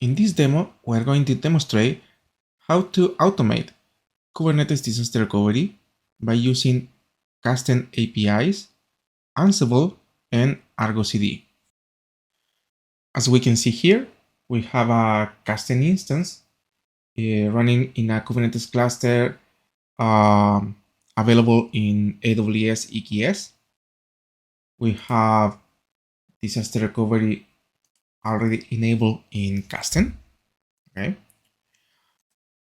In this demo, we're going to demonstrate how to automate Kubernetes disaster recovery by using Kasten APIs, Ansible, and ArgoCD. As we can see here, we have a Kasten instance running in a Kubernetes cluster available in AWS EKS. We have disaster recovery already enabled in Kasten. Okay.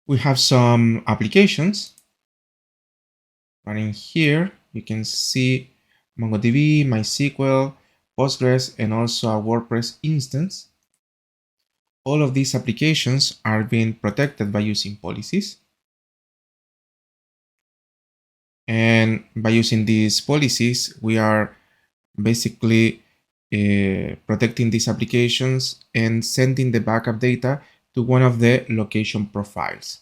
We have some applications running here. You can see MongoDB, MySQL, Postgres, and also a WordPress instance. All of these applications are being protected by using policies. And by using these policies, we are basically protecting these applications and sending the backup data to one of the location profiles.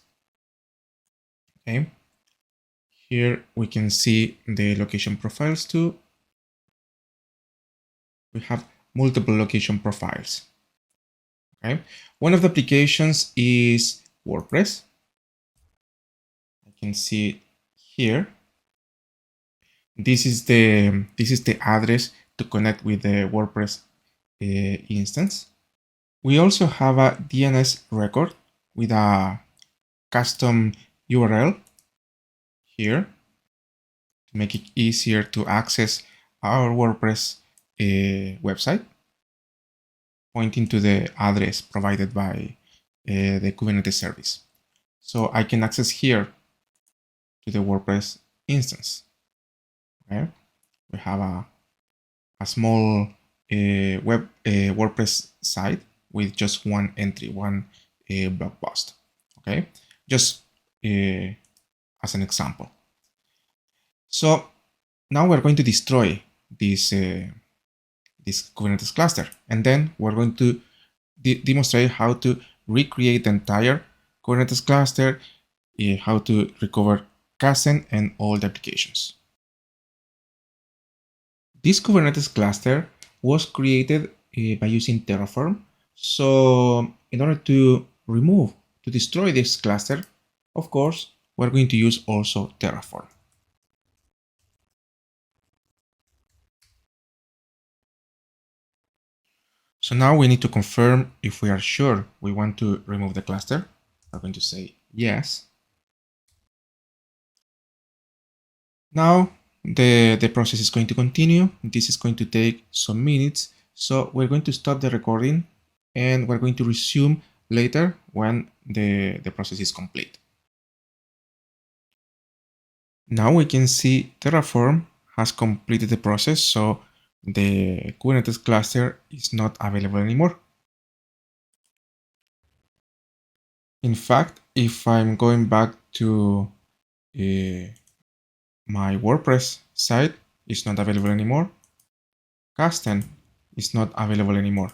Okay. Here we can see the location profiles too. We have multiple location profiles. Okay. One of the applications is WordPress. I can see it here. This is the address to connect with the WordPress instance. We also have a DNS record with a custom URL here to make it easier to access our WordPress website, pointing to the address provided by the Kubernetes service. So I can access here to the WordPress instance. Okay. We have a small WordPress site with just one entry, one blog post. Okay, just as an example. So now we're going to destroy this Kubernetes cluster, and then we're going to demonstrate how to recreate the entire Kubernetes cluster, how to recover Kasten and all the applications. This Kubernetes cluster was created by using Terraform. So in order to destroy this cluster, of course, we're going to use also Terraform. So now we need to confirm if we are sure we want to remove the cluster. We're going to say yes. Now the process is going to continue. This is going to take some minutes. So we're going to stop the recording and we're going to resume later when the process is complete. Now we can see Terraform has completed the process, so the Kubernetes cluster is not available anymore. In fact, if I'm going back to my WordPress site, it's not available anymore. Kasten is not available anymore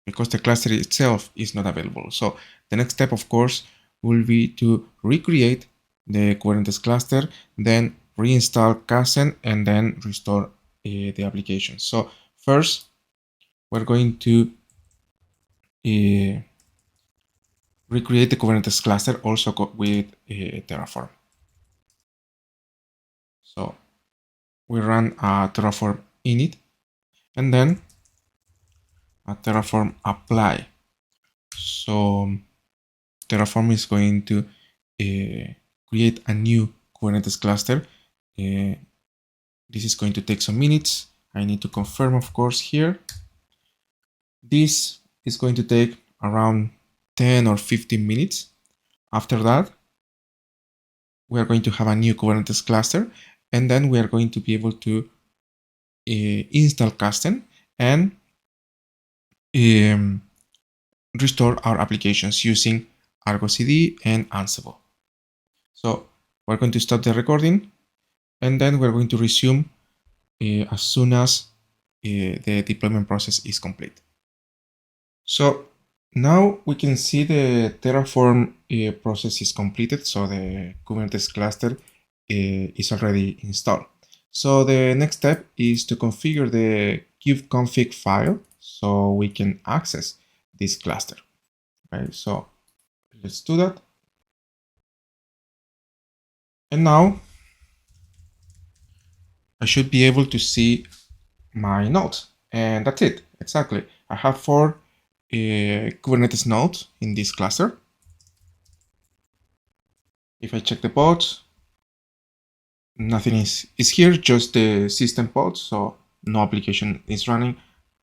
because the cluster itself is not available. So the next step, of course, will be to recreate the Kubernetes cluster, then reinstall Kasten, and then restore the application. So first, we're going to recreate the Kubernetes cluster also with Terraform. So we run a Terraform init and then a Terraform apply. So Terraform is going to create a new Kubernetes cluster. This is going to take some minutes. I need to confirm, of course, here. This is going to take around 10 or 15 minutes. After that, we are going to have a new Kubernetes cluster, and then we are going to be able to install Kasten and restore our applications using ArgoCD and Ansible. So we're going to stop the recording, and then we're going to resume as soon as the deployment process is complete. So now we can see the Terraform process is completed, so the Kubernetes cluster is already installed. So the next step is to configure the kubeconfig file so we can access this cluster. Okay, so let's do that. And now I should be able to see my nodes. And that's it, exactly. I have 4 Kubernetes nodes in this cluster. If I check the pods, nothing is here, just the system pods, so no application is running.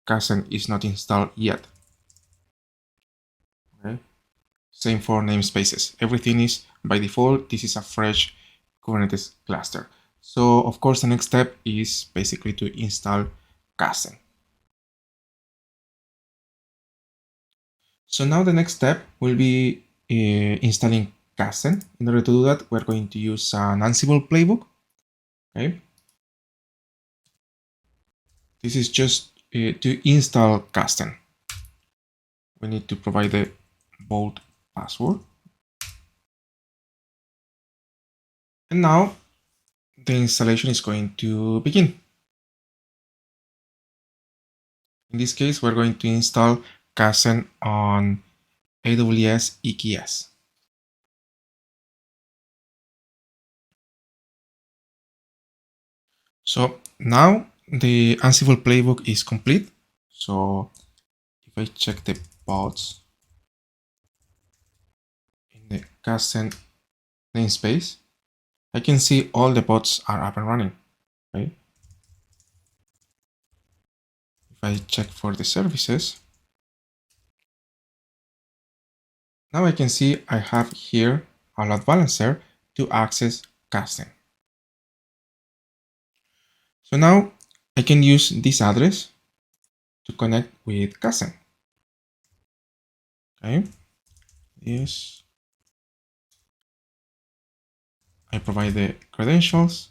Kasten is not installed yet. Okay. Same for namespaces. Everything is by default. This is a fresh Kubernetes cluster. So of course, the next step is basically to install Kasten. So now the next step will be installing Kasten. In order to do that, we're going to use an Ansible playbook. Okay. This is just to install Kasten. We need to provide the vault password. And now the installation is going to begin. In this case, we're going to install Kasten on AWS EKS. So now the Ansible playbook is complete. So if I check the pods in the Kasten namespace, I can see all the pods are up and running. Okay. If I check for the services, now I can see I have here a load balancer to access Kasten. So now I can use this address to connect with Kasten. Okay, yes. I provide the credentials.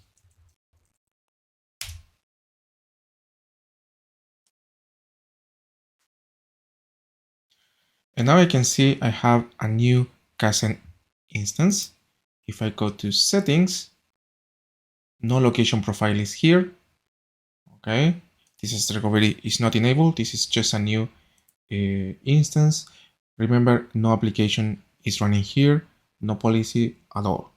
And now I can see I have a new Kasten instance. If I go to settings, no location profile is here. Okay, disaster recovery is not enabled. This is just a new instance. Remember, no application is running here, no policy at all.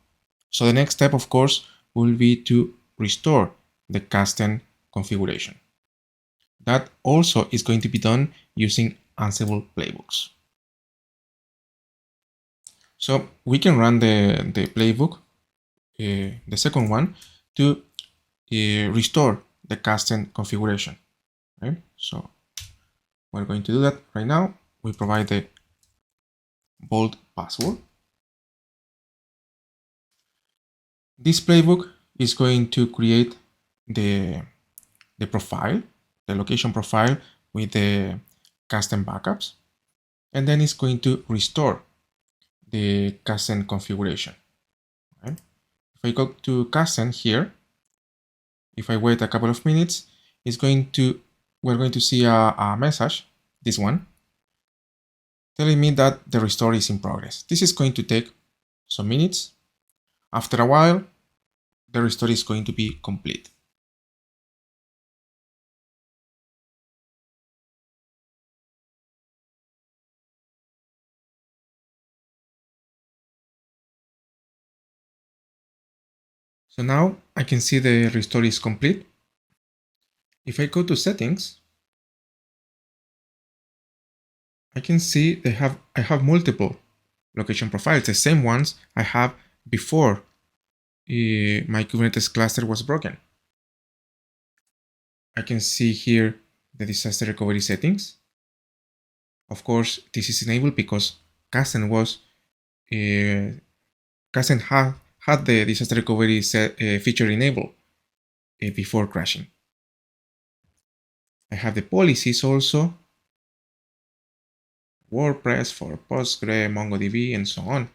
So the next step, of course, will be to restore the Kasten configuration. That also is going to be done using Ansible playbooks. So we can run the playbook, the second one, to restore the Kasten configuration. Okay? So we're going to do that right now. We provide the vault password. This playbook is going to create the profile, the location profile with the Kasten backups, and then it's going to restore the Kasten configuration. Okay? If I go to Kasten here, if I wait a couple of minutes, we're going to see a message, this one, telling me that the restore is in progress. This is going to take some minutes. After a while, the restore is going to be complete. So now I can see the restore is complete. If I go to settings, I can see I have multiple location profiles, the same ones I have before my Kubernetes cluster was broken. I can see here the disaster recovery settings. Of course, this is enabled because Kasten had the disaster recovery feature enabled before crashing. I have the policies also, WordPress for Postgre, MongoDB, and so on.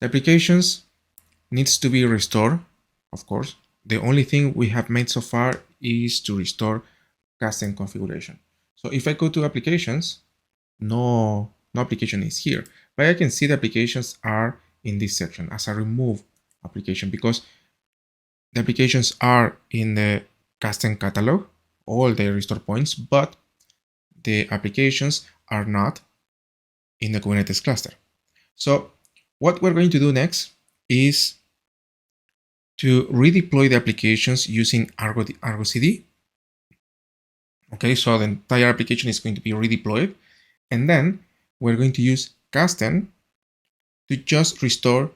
The applications needs to be restored, of course. The only thing we have made so far is to restore Kasten configuration. So if I go to applications, no application is here, but I can see the applications are in this section as a remove application because the applications are in the Kasten catalog, all the restore points, but the applications are not in the Kubernetes cluster. So what we're going to do next is to redeploy the applications using ArgoCD. Okay, so the entire application is going to be redeployed, and then we're going to use Kasten to just restore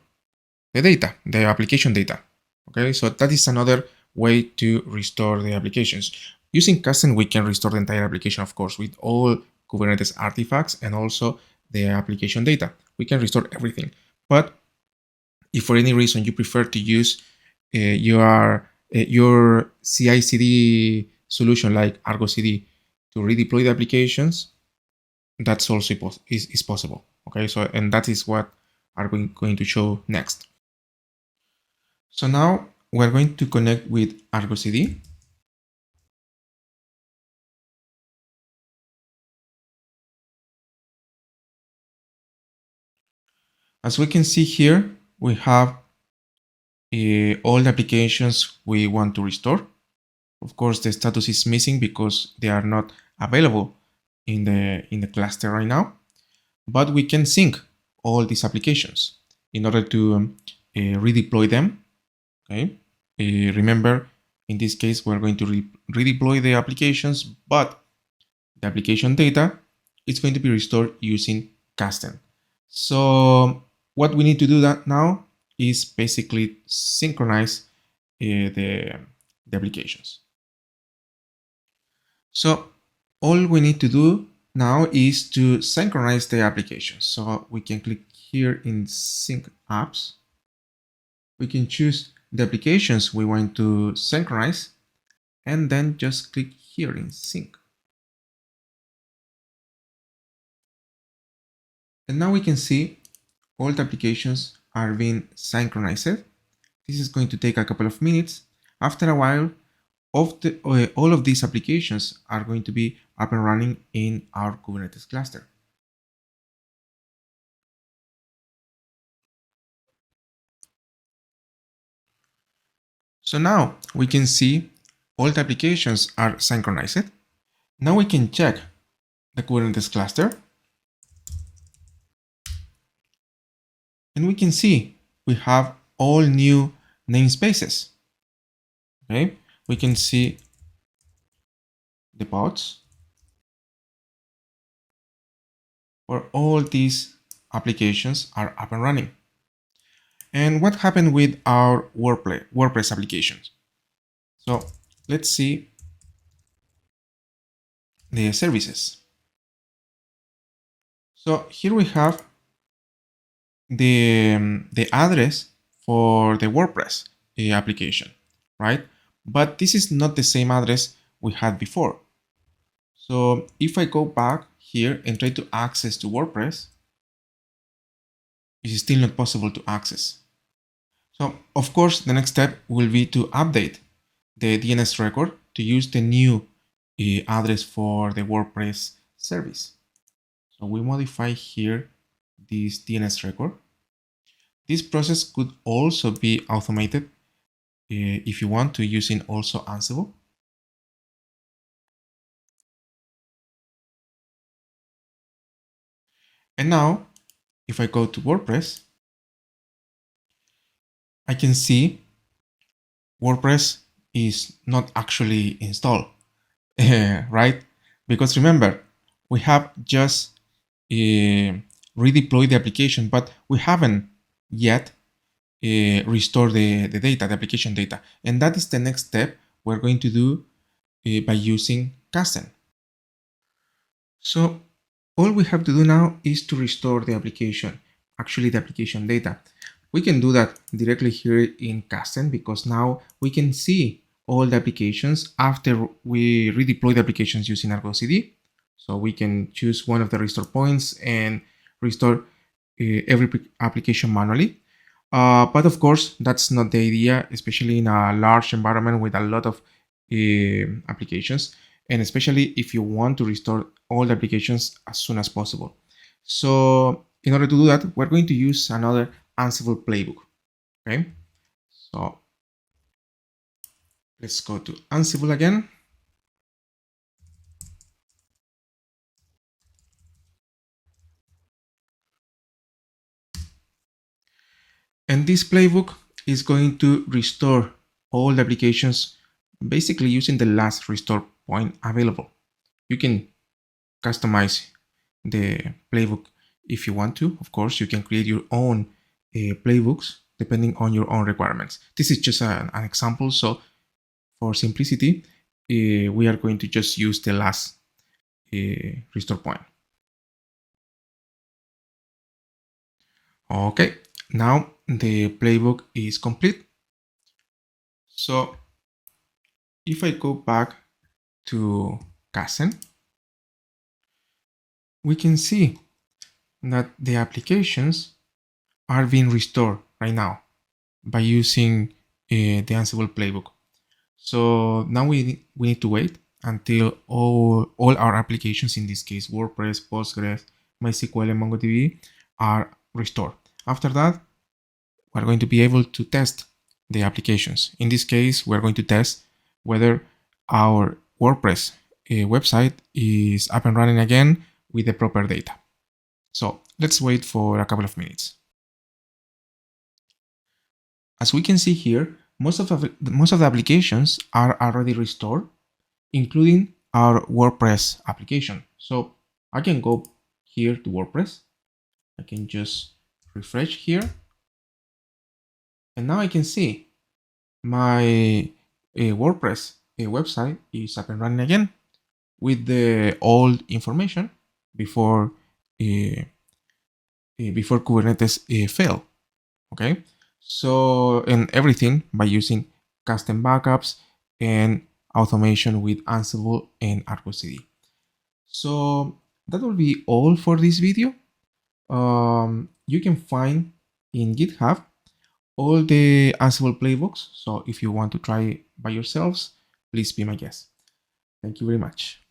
the data, the application data. Okay, so that is another way to restore the applications. Using Kasten, we can restore the entire application, of course, with all Kubernetes artifacts and also the application data. We can restore everything. But if for any reason you prefer to use your CI/CD solution like ArgoCD to redeploy the applications, that's also is possible. Okay, so and that is what I'm going to show next. So now we're going to connect with ArgoCD. As we can see here, we have all the applications we want to restore. Of course, the status is missing because they are not available in the cluster right now, but we can sync all these applications in order to redeploy them. Okay, remember, in this case, we're going to redeploy the applications, but the application data is going to be restored using Kasten. So what we need to do that now is basically synchronize the applications. So all we need to do now is to synchronize the applications. So we can click here in Sync Apps. We can choose the applications we want to synchronize and then just click here in Sync. And now we can see all the applications are being synchronized. This is going to take a couple of minutes. After a while, all of these applications are going to be up and running in our Kubernetes cluster. So now we can see all the applications are synchronized. Now we can check the Kubernetes cluster. And we can see we have all new namespaces. Okay, we can see the pods where all these applications are up and running. And what happened with our WordPress applications? So let's see the services. So here we have the address for the WordPress application, right? But this is not the same address we had before. So if I go back here and try to access to WordPress, it's still not possible to access. So of course, the next step will be to update the DNS record to use the new address for the WordPress service. So we modify here this DNS record. This process could also be automated if you want to, using also Ansible. And now, if I go to WordPress, I can see WordPress is not actually installed, right? Because remember, we have just redeployed the application, but we haven't yet restored the data, the application data. And that is the next step we're going to do by using Kasten. So all we have to do now is to restore the application, actually the application data. We can do that directly here in Kasten because now we can see all the applications after we redeploy the applications using ArgoCD. So we can choose one of the restore points and restore every application manually. But of course, that's not the idea, especially in a large environment with a lot of applications, and especially if you want to restore all the applications as soon as possible. So in order to do that, we're going to use another Ansible playbook. Okay, so let's go to Ansible again. And this playbook is going to restore all the applications basically using the last restore point available. You can customize the playbook if you want to. Of course, you can create your own playbooks depending on your own requirements. This is just an example. So for simplicity, we are going to just use the last restore point. Okay, now the playbook is complete. So if I go back to Kasten, we can see that the applications are being restored right now by using the Ansible playbook. So now we need to wait until all our applications, in this case WordPress, Postgres, MySQL, and MongoDB, are restored. After that, we're going to be able to test the applications. In this case, we're going to test whether our WordPress website is up and running again with the proper data. So let's wait for a couple of minutes. As we can see here, most of the applications are already restored, including our WordPress application. So I can go here to WordPress. I can just refresh here. And now I can see my WordPress website is up and running again with the old information before Kubernetes failed. Okay, so and everything by using custom backups and automation with Ansible and ArgoCD. So that will be all for this video. You can find in GitHub all the Ansible playbooks. So if you want to try by yourselves, please be my guest. Thank you very much.